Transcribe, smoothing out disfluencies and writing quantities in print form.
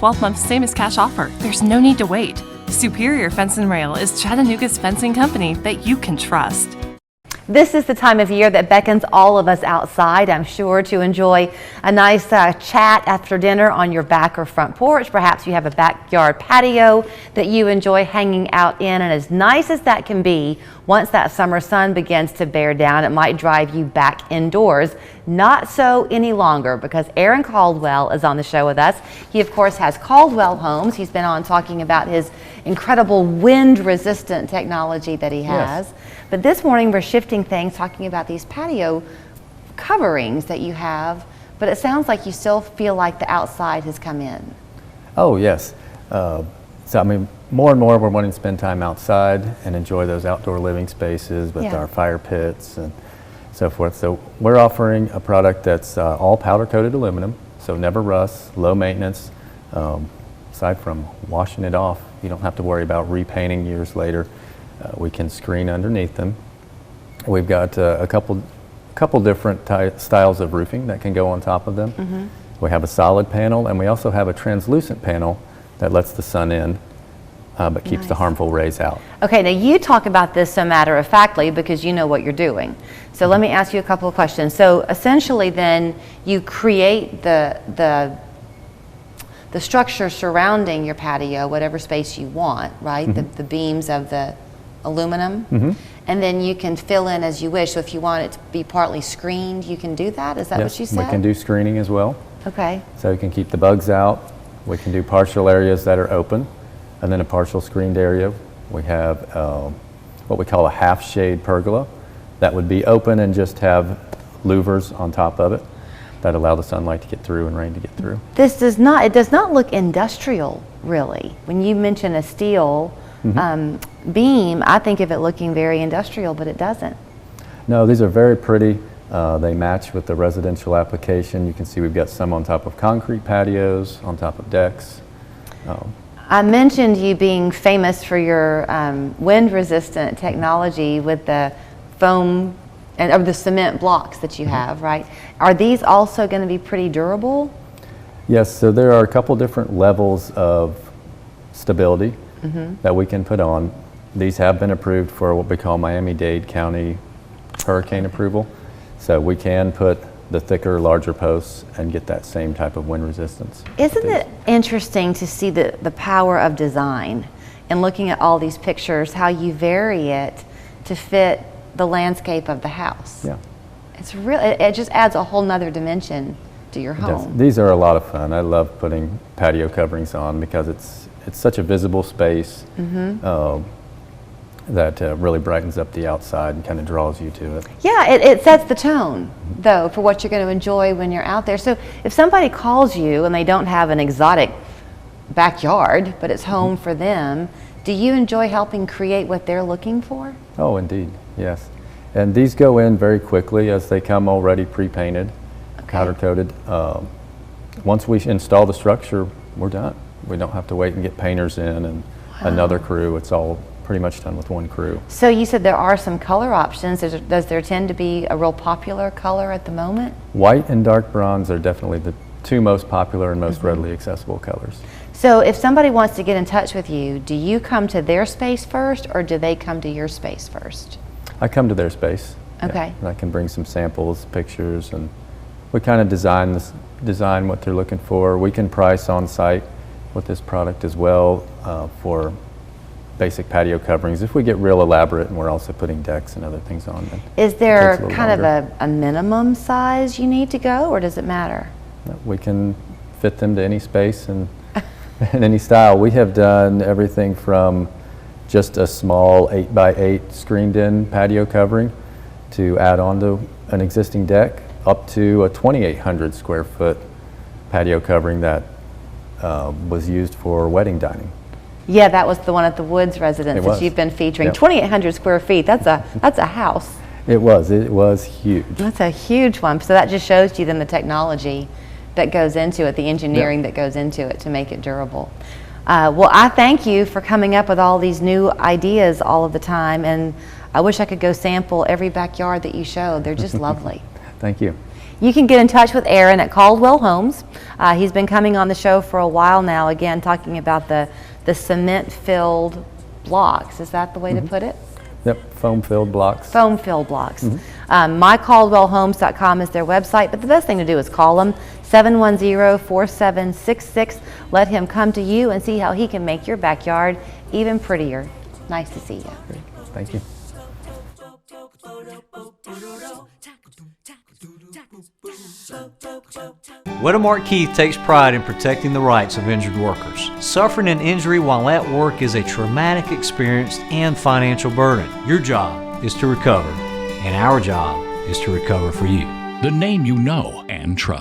12-month same-as-cash offer. There's no need to wait. Superior Fence and Rail is Chattanooga's fencing company that you can trust. This is the time of year that beckons all of us outside, I'm sure, to enjoy a nice chat after dinner on your back or front porch. Perhaps you have a backyard patio that you enjoy hanging out in, and as nice as that can be, once that summer sun begins to bear down, it might drive you back indoors. Not so any longer, because Aaron Caldwell is on the show with us. He, of course, has Caldwell Homes. He's been on talking about his incredible wind-resistant technology that he has. Yes. But this morning we're shifting things, talking about these patio coverings that you have, but it sounds like you still feel like the outside has come in. Oh, yes. So, I mean, more and more we're wanting to spend time outside and enjoy those outdoor living spaces with our fire pits and so forth. So we're offering a product that's all powder-coated aluminum, so never rusts, low maintenance. Aside from washing it off, you don't have to worry about repainting years later. We can screen underneath them. We've got a couple different styles of roofing that can go on top of them. Mm-hmm. We have a solid panel, and we also have a translucent panel that lets the sun in, but keeps the harmful rays out. Okay, now you talk about this so matter-of-factly because you know what you're doing. So let me ask you a couple of questions. So essentially then you create the structure surrounding your patio, whatever space you want, right? Mm-hmm. The beams of the aluminum, mm-hmm. and then you can fill in as you wish. So if you want it to be partly screened, you can do that? Is that what you said? We can do screening as well. Okay. So you can keep the bugs out. We can do partial areas that are open, and then a partial screened area. We have what we call a half shade pergola that would be open and just have louvers on top of it that allow the sunlight to get through and rain to get through. It does not look industrial, really. When you mention a steel beam, I think of it looking very industrial, but it doesn't. No, these are very pretty. They match with the residential application. You can see we've got some on top of concrete patios, on top of decks. I mentioned you being famous for your wind-resistant technology with the foam or the cement blocks that you have, right? Are these also going to be pretty durable? Yes, so there are a couple different levels of stability that we can put on. These have been approved for what we call Miami-Dade County hurricane approval. So we can put the thicker, larger posts and get that same type of wind resistance. Isn't it interesting to see the power of design and looking at all these pictures, how you vary it to fit the landscape of the house? Yeah. It's really, it just adds a whole nother dimension to your home. These are a lot of fun. I love putting patio coverings on because it's such a visible space that really brightens up the outside and kind of draws you to it. Yeah, it sets the tone, though, for what you're going to enjoy when you're out there. So if somebody calls you and they don't have an exotic backyard, but it's home for them, do you enjoy helping create what they're looking for? Oh, indeed, yes. And these go in very quickly as they come already pre-painted, powder coated. Once we install the structure, we're done. We don't have to wait and get painters in and another crew. It's all pretty much done with one crew. So you said there are some color options. Does there tend to be a real popular color at the moment? White and dark bronze are definitely the two most popular and most readily accessible colors. So if somebody wants to get in touch with you, do you come to their space first or do they come to your space first? I come to their space. Okay. Yeah, and I can bring some samples, pictures, and we kind of design what they're looking for. We can price on site with this product as well for basic patio coverings. If we get real elaborate and we're also putting decks and other things on them. Is there kind of a minimum size you need to go, or does it matter? We can fit them to any space and any style. We have done everything from just a small 8x8 screened in patio covering to add on to an existing deck up to a 2,800 square foot patio covering that was used for wedding dining. Yeah, that was the one at the Woods residence that you've been featuring. Yep. 2,800 square feet, that's a house. It was huge. That's a huge one. So that just shows you then the technology that goes into it, the engineering that goes into it to make it durable. Well, I thank you for coming up with all these new ideas all of the time, and I wish I could go sample every backyard that you show. They're just lovely. Thank you. You can get in touch with Aaron at Caldwell Homes. He's been coming on the show for a while now, again, talking about the cement-filled blocks. Is that the way to put it? Yep, foam-filled blocks. Foam-filled blocks. MyCaldwellHomes.com is their website, but the best thing to do is call him, 710-4766. Let him come to you and see how he can make your backyard even prettier. Nice to see you. Thank you. Wedemark Keith takes pride in protecting the rights of injured workers. Suffering an injury while at work is a traumatic experience and financial burden. Your job is to recover, and our job is to recover for you. The name you know and trust.